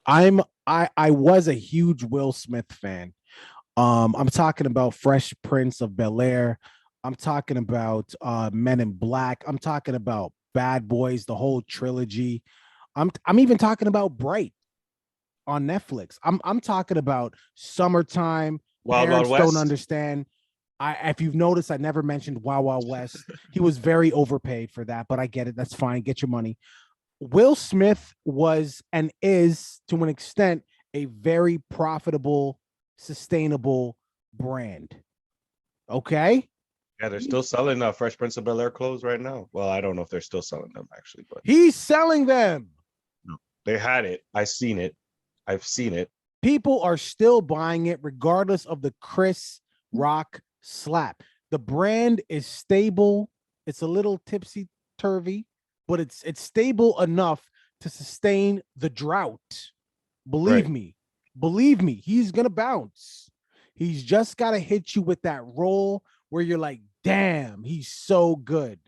I was a huge Will Smith fan. I'm talking about Fresh Prince of Bel-Air. I'm talking about Men in Black. I'm talking about Bad Boys, the whole trilogy. I'm even talking about Bright on Netflix. I'm talking about Summertime. Wild Wild Parents don't West. understand. If you've noticed, I never mentioned Wild Wild West. He was very overpaid for that, but I get it. That's fine. Get your money. Will Smith was and is to an extent a very profitable, sustainable brand. Okay. Yeah, they're still selling Fresh Prince of Bel Air clothes right now. Well, I don't know if they're still selling them actually, but He's selling them. no, they had it. I seen it. I've seen it. People are still buying it regardless of the Chris Rock slap. The brand is stable. It's a little tipsy turvy, but it's stable enough to sustain the drought. Believe Right. me, believe me, he's gonna bounce. He's just got to hit you with that roll where you're like, damn, he's so good.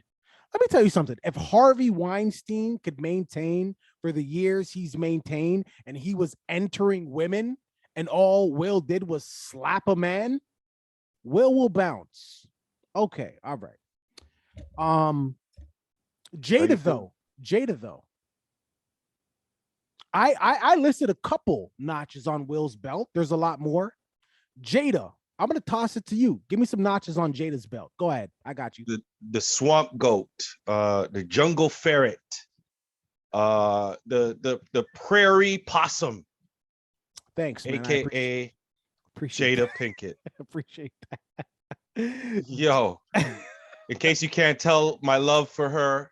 Let me tell you something. If Harvey Weinstein could maintain for the years he's maintained and he was entering women and all Will did was slap a man, Will bounce. Okay, all right. Um, Are you Jada feeling? though, Jada though. I listed a couple notches on Will's belt. There's a lot more. Jada, I'm gonna toss it to you. Give me some notches on Jada's belt. Go ahead. I got you. The swamp goat, the jungle ferret, the prairie possum, Thanks, man. I aka appreciate Jada that. Pinkett. Appreciate that. Yo, in case you can't tell, my love for her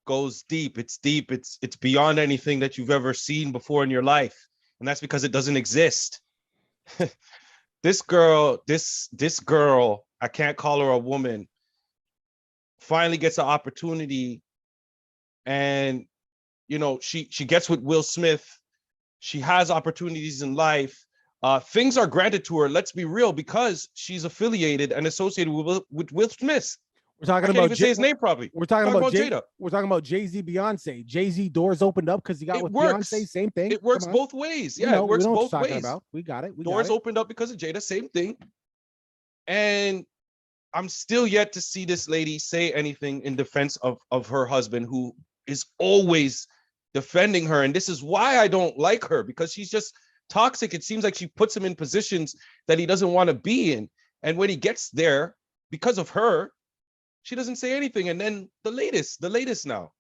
goes deep. It's deep. It's beyond anything that you've ever seen before in your life, and that's because it doesn't exist. This girl, I can't call her a woman, finally gets an opportunity, and she gets with Will Smith. She has opportunities in life. Things are granted to her. Let's be real, because she's affiliated and associated with Will Smith. We're talking I can't about even say his name properly. we're talking Talk about about Jada. We're talking about Jay-Z Beyonce. Jay-Z doors opened up because he got It with Beyonce. works. Same thing. It Come works on. both ways. Yeah, it We works know what you're both talking ways. about. We got it. We got Doors it. opened up because of Jada. Same thing. And I'm still yet to see this lady say anything in defense of her husband, who is always defending her. And this is why I don't like her, because she's just toxic. It seems like she puts him in positions that he doesn't want to be in. And when he gets there, because of her, she doesn't say anything. And then the latest now.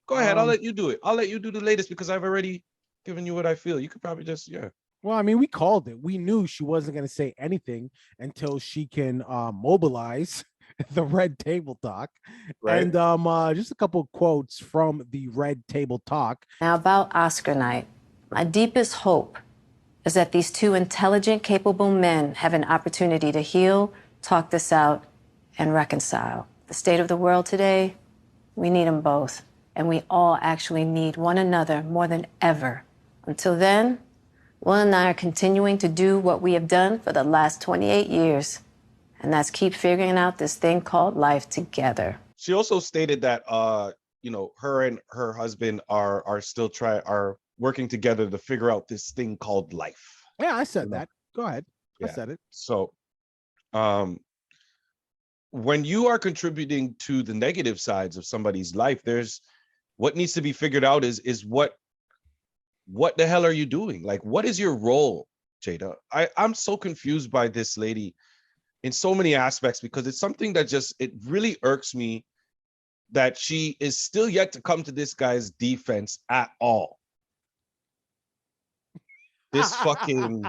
Go ahead. I'll Um, let you do it. I'll let you do the latest because I've already given you what I feel. You could probably just, yeah. well, I mean, we called it. We knew she wasn't going to say anything until she can mobilize the Red Table Talk. Right. And just a couple of quotes from the Red Table Talk. Now, about Oscar night, my deepest hope is that these two intelligent, capable men have an opportunity to heal, talk this out, and reconcile. The state of the world today, we need them both. And we all actually need one another more than ever. Until then, Will and I are continuing to do what we have done for the last 28 years, and that's keep figuring out this thing called life together. She also stated that her and her husband are still are working together to figure out this thing called life. Yeah, I said that. Go ahead. Yeah. I said it. So when you are contributing to the negative sides of somebody's life, there's what needs to be figured out is what the hell are you doing? Like, what is your role, Jada? I'm so confused by this lady in so many aspects, because it's something that it really irks me that she is still yet to come to this guy's defense at all. This fucking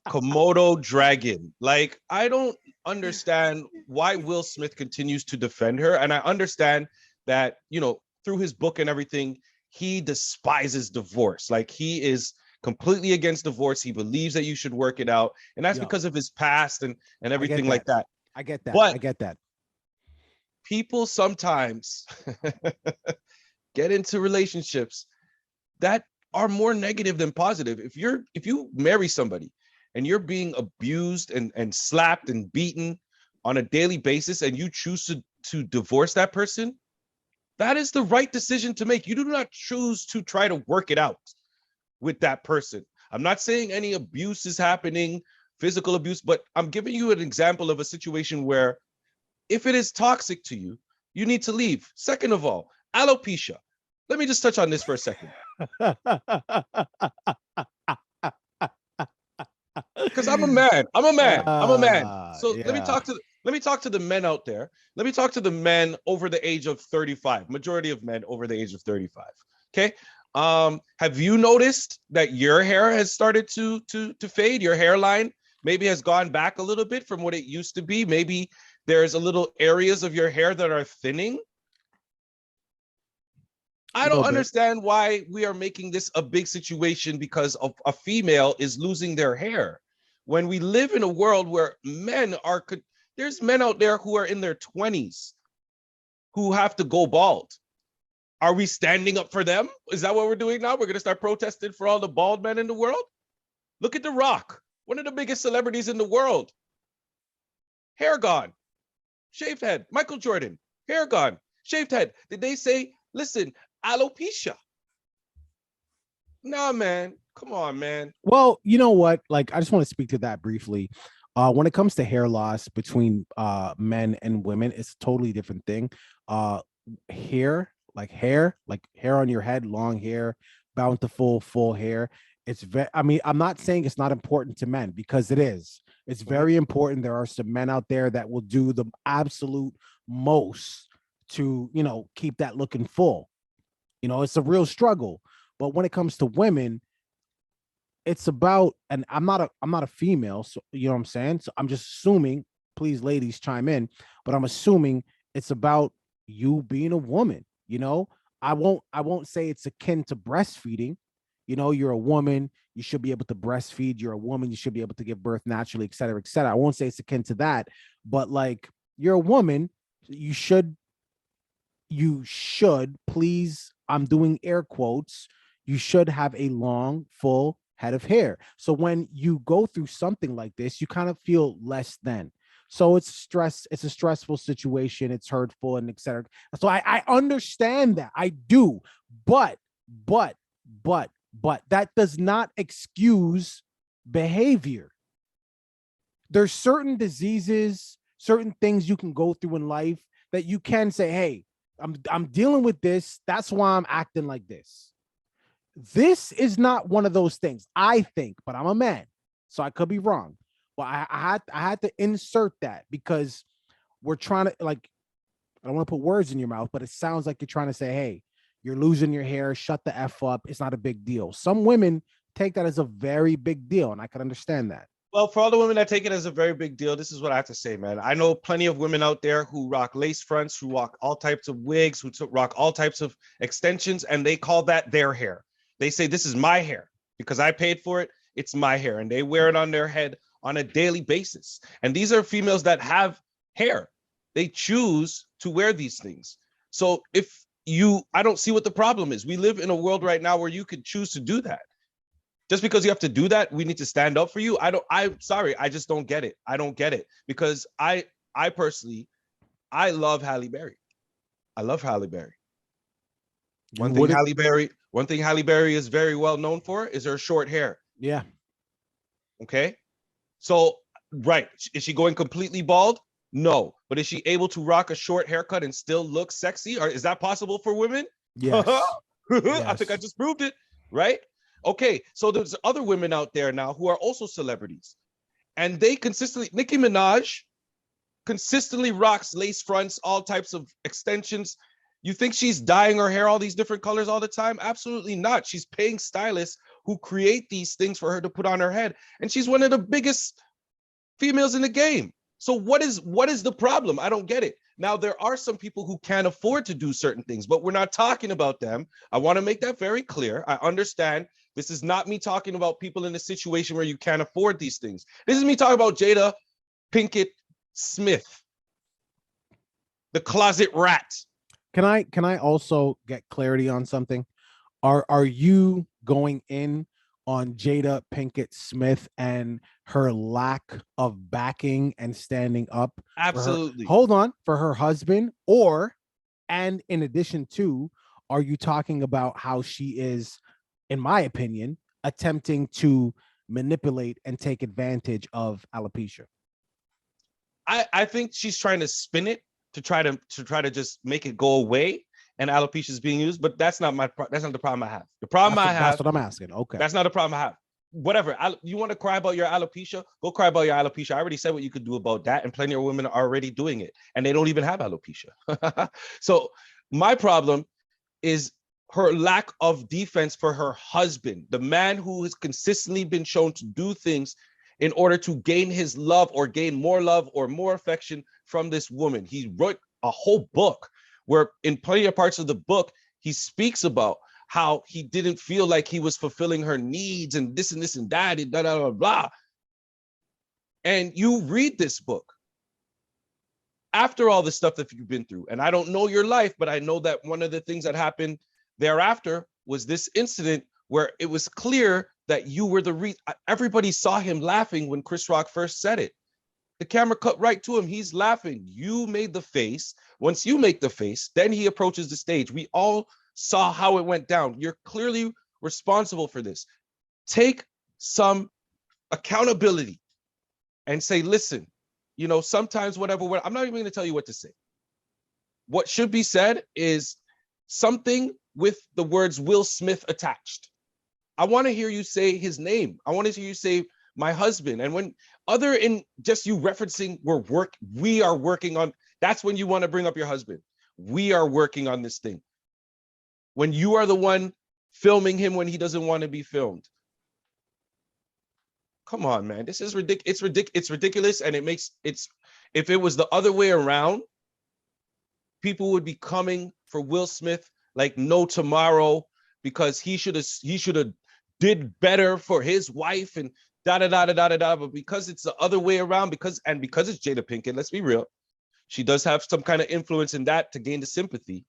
Komodo dragon. Like, I don't understand why Will Smith continues to defend her. And I understand that, through his book and everything, he despises divorce. Like, he is completely against divorce. He believes that you should work it out. And that's because of his past and everything like that. I get that. But I get that. people sometimes get into relationships that are more negative than positive. If you marry somebody and you're being abused and slapped and beaten on a daily basis, and you choose to divorce that person, that is the right decision to make. You do not choose to try to work it out. with that person. I'm not saying any abuse is happening, physical abuse, but I'm giving you an example of a situation where if it is toxic to you, you need to leave. Second of all, alopecia. Let me just touch on this for a second. Because I'm a man. I'm a man. I'm a man. So Yeah. let me talk to the men out there. Let me talk to the men over the age of 35. Majority of men over the age of 35. Okay. Have you noticed that your hair has started to fade? Your hairline maybe has gone back a little bit from what it used to be. Maybe there's a little areas of your hair that are thinning. I don't understand why we are making this a big situation because of a female is losing their hair. When we live in a world where there's men out there who are in their 20s who have to go bald. Are we standing up for them? Is that what we're doing now? We're going to start protesting for all the bald men in the world? Look at The Rock, one of the biggest celebrities in the world. Hair gone, shaved head. Michael Jordan, hair gone, shaved head. Did they say, listen, alopecia? Nah, man. Come on, man. Well, you know what? Like, I just want to speak to that briefly. When it comes to hair loss between men and women, it's a totally different thing. Hair, like hair on your head, long hair, bountiful, full hair. I mean, I'm not saying it's not important to men, because it is. It's very important. There are some men out there that will do the absolute most to, keep that looking full. It's a real struggle. But when it comes to women, it's about, and I'm not a female, so you know what I'm saying? So I'm just assuming, please ladies chime in, but I'm assuming it's about you being a woman. I won't say it's akin to breastfeeding. You're a woman, you should be able to breastfeed. You're a woman, you should be able to give birth naturally, et cetera, et cetera. I won't say it's akin to that, but like, you're a woman, you should, please, I'm doing air quotes, you should have a long, full head of hair. So when you go through something like this, you kind of feel less than. So it's a stressful situation, it's hurtful, and et cetera. So I understand that. I do, but that does not excuse behavior. There's certain diseases, certain things you can go through in life that you can say, hey, I'm dealing with this. That's why I'm acting like this. This is not one of those things, I think, but I'm a man, so I could be wrong. But I had to insert that because we're trying to, like, I don't want to put words in your mouth, but it sounds like you're trying to say, hey, you're losing your hair, shut the F up. It's not a big deal. Some women take that as a very big deal, and I can understand that. Well, for all the women that take it as a very big deal, this is what I have to say, man. I know plenty of women out there who rock lace fronts, who rock all types of wigs, who rock all types of extensions, and they call that their hair. They say, this is my hair because I paid for it. It's my hair. And they wear it on their head on a daily basis. And these are females that have hair. They choose to wear these things. So I don't see what the problem is. We live in a world right now where you could choose to do that. Just because you have to do that, we need to stand up for you. I'm sorry. I just don't get it. I don't get it because I personally, I love Halle Berry. I love Halle Berry. One thing Halle Berry is very well known for is her short hair. Yeah. Okay. So, right. Is she going completely bald? No. But is she able to rock a short haircut and still look sexy? Or is that possible for women? Yes. Yes. I think I just proved it. Right. Okay. So there's other women out there now who are also celebrities. And they Nicki Minaj consistently rocks lace fronts, all types of extensions. You think she's dyeing her hair all these different colors all the time? Absolutely not. She's paying stylists who create these things for her to put on her head. And she's one of the biggest females in the game. So what is the problem? I don't get it. Now, there are some people who can't afford to do certain things, but we're not talking about them. I want to make that very clear. I understand this is not me talking about people in a situation where you can't afford these things. This is me talking about Jada Pinkett Smith, the closet rat. Can I also get clarity on something? Are you going in on Jada Pinkett Smith and her lack of backing and standing up? Absolutely. For her husband, and in addition to, are you talking about how she is, in my opinion, attempting to manipulate and take advantage of alopecia. I think she's trying to spin it to try to just make it go away, and alopecia is being used, but that's not the problem I have. The problem That's what I'm asking. Okay. That's not a problem I have. Whatever. You want to cry about your alopecia? Go cry about your alopecia. I already said what you could do about that, and plenty of women are already doing it, and they don't even have alopecia. So my problem is her lack of defense for her husband, the man who has consistently been shown to do things in order to gain his love or gain more love or more affection from this woman. He wrote a whole book where in plenty of parts of the book, he speaks about how he didn't feel like he was fulfilling her needs and this and that, and blah, blah, blah, blah. And you read this book after all the stuff that you've been through. And I don't know your life, but I know that one of the things that happened thereafter was this incident where it was clear that you were the reason. Everybody saw him laughing when Chris Rock first said it. The camera cut right to him. He's laughing. You made the face. Once you make the face, then he approaches the stage. We all saw how it went down. You're clearly responsible for this. Take some accountability and say, listen, you know, sometimes whatever, I'm not even going to tell you what to say. What should be said is something with the words Will Smith attached. I want to hear you say his name. I want to hear you say my husband. And when other in just you referencing we are working on, that's when you want to bring up your husband. We are working on this thing. When you are the one filming him when he doesn't want to be filmed. Come on, man. This is ridiculous. It's ridiculous. And if it was the other way around, people would be coming for Will Smith like no tomorrow, because he should have did better for his wife and da da da da da da. But because it's the other way around, because it's Jada Pinkett, let's be real, she does have some kind of influence in that to gain the sympathy.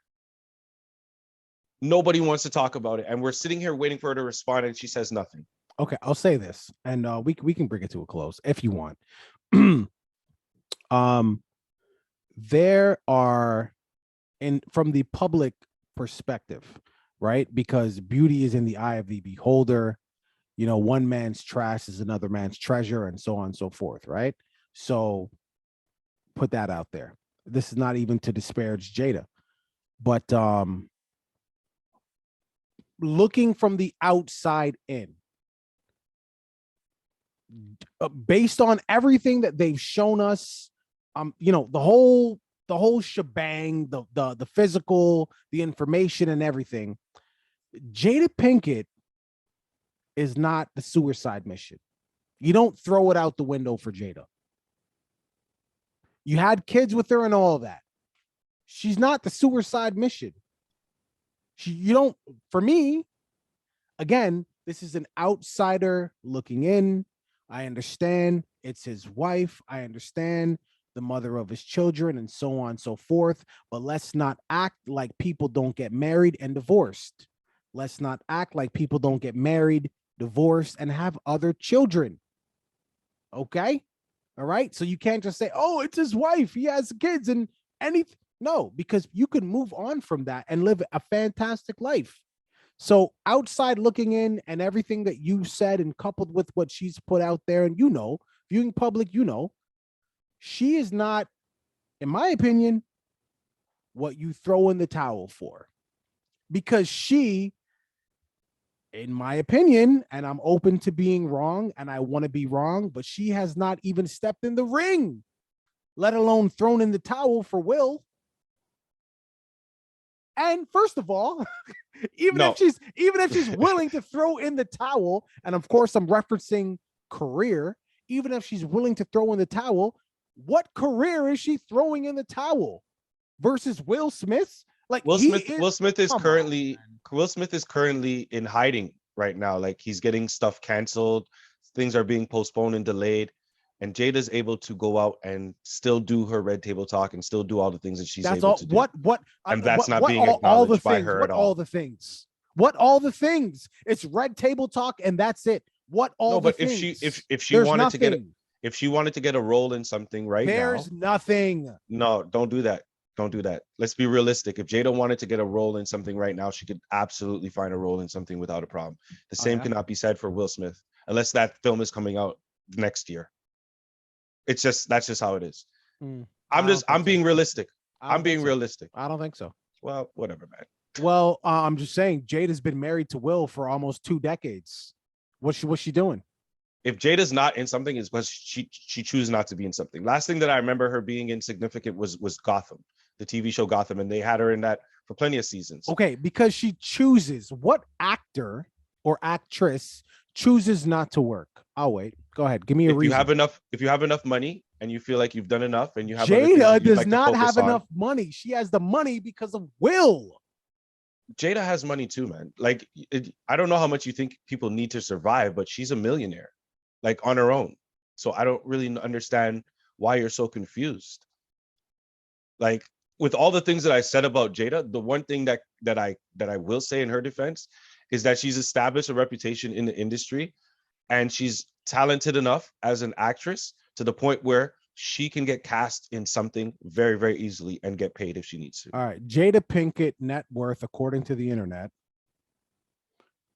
Nobody wants to talk about it, and we're sitting here waiting for her to respond, and she says nothing. Okay, I'll say this, and we can bring it to a close if you want. There are, from the public perspective, right? Because beauty is in the eye of the beholder. You know, one man's trash is another man's treasure, and so on and so forth, right? So put that out there. This is not even to disparage Jada, but looking from the outside in, based on everything that they've shown us, you know, the whole shebang, the physical, the information and everything, Jada Pinkett is not the suicide mission. You don't throw it out the window for Jada. You had kids with her and all that. She's not the suicide mission. You don't, for me, again, this is an outsider looking in. I understand it's his wife. I understand the mother of his children and so on and so forth. But let's not act like people don't get married and divorced. Let's not act like people don't get married, divorced, and have other children. Okay? All right? So you can't just say, oh, it's his wife. He has kids and anything. No, because you can move on from that and live a fantastic life. So outside looking in and everything that you said and coupled with what she's put out there, and you know, viewing public, you know, she is not, in my opinion, what you throw in the towel for. Because she, in my opinion, and I'm open to being wrong and I want to be wrong, but she has not even stepped in the ring, let alone thrown in the towel for Will. And first of all, even if she's willing to throw in the towel, and of course I'm referencing career, even if she's willing to throw in the towel, what career is she throwing in the towel versus Will Smith? Like Will Smith is currently in hiding right now. Like he's getting stuff canceled, things are being postponed and delayed. And Jada's able to go out and still do her red table talk and still do all the things that she's able to do. That's not being acknowledged by her at all. All the things. What all the things? It's red table talk and that's it. What all the things? If she wanted to get a role in something right now, there's nothing. No, don't do that. Don't do that. Let's be realistic. If Jada wanted to get a role in something right now, she could absolutely find a role in something without a problem. The same cannot be said for Will Smith, unless that film is coming out next year. That's just how it is. I'm being realistic. I'm being realistic. I don't think so. Well, whatever, man. Well, I'm just saying, Jada's been married to Will for almost 2 decades. What's she doing? If Jada's not in something, it's because she chooses not to be in something. Last thing that I remember her being insignificant was Gotham, the TV show Gotham, and they had her in that for plenty of seasons. Okay, because she chooses. What actor or actress chooses not to work? I'll wait. Go ahead. Give me a reason. If you have enough money and you feel like you've done enough, and you have Jada does not have enough money. She has the money because of Will. Jada has money too, man. Like, I don't know how much you think people need to survive, but she's a millionaire, like, on her own. So I don't really understand why you're so confused. Like, with all the things that I said about Jada, the one thing that I will say in her defense is that she's established a reputation in the industry, and she's talented enough as an actress to the point where she can get cast in something very, very easily and get paid if she needs to. All right. Jada Pinkett net worth, according to the internet,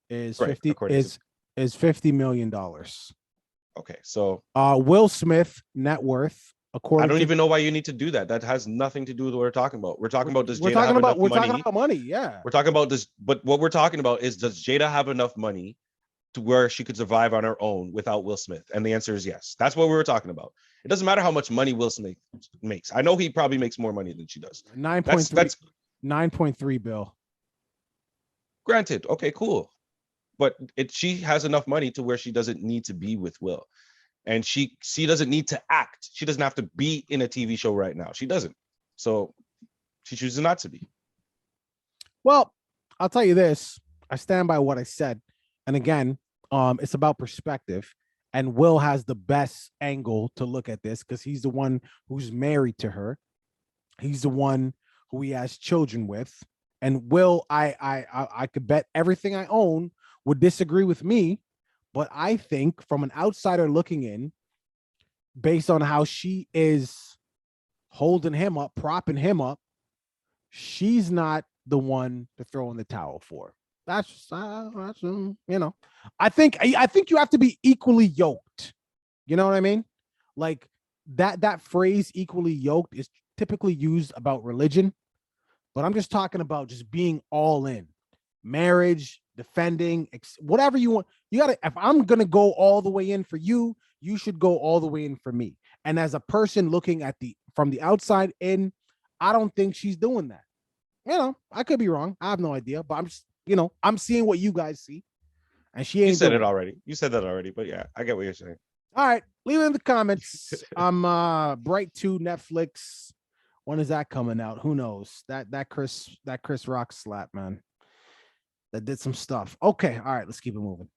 is $50 million. Okay, so Will Smith net worth, according I don't even know why you need to do that. That has nothing to do with what we're talking about. We're talking about we're talking about money. Yeah, we're talking about this, but what we're talking about is, does Jada have enough money to where she could survive on her own without Will Smith? And the answer is yes. That's what we were talking about. It doesn't matter how much money Will Smith makes. I know he probably makes more money than she does. 9.3 bill. Granted, okay, cool. But she has enough money to where she doesn't need to be with Will. And she doesn't need to act. She doesn't have to be in a TV show right now. She doesn't. So she chooses not to be. Well, I'll tell you this. I stand by what I said. And again, it's about perspective. And Will has the best angle to look at this because he's the one who's married to her. He's the one who he has children with. And Will, I could bet everything I own would disagree with me. But I think from an outsider looking in, based on how she is holding him up, propping him up, she's not the one to throw in the towel for. That's just, I think you have to be equally yoked. You know what I mean? Like that phrase equally yoked is typically used about religion, but I'm just talking about just being all in. Marriage, defending, whatever you want. You gotta, if I'm gonna go all the way in for you, you should go all the way in for me. And as a person looking at from the outside in, I don't think she's doing that. I could be wrong. I have no idea, but I'm just, I'm seeing what you guys see. And she ain't. You said it already. You said that already, but yeah, I get what you're saying. All right, leave it in the comments. I'm Bright 2 Netflix. When is that coming out? Who knows? That Chris Rock slap, man. That did some stuff. Okay, all right, let's keep it moving.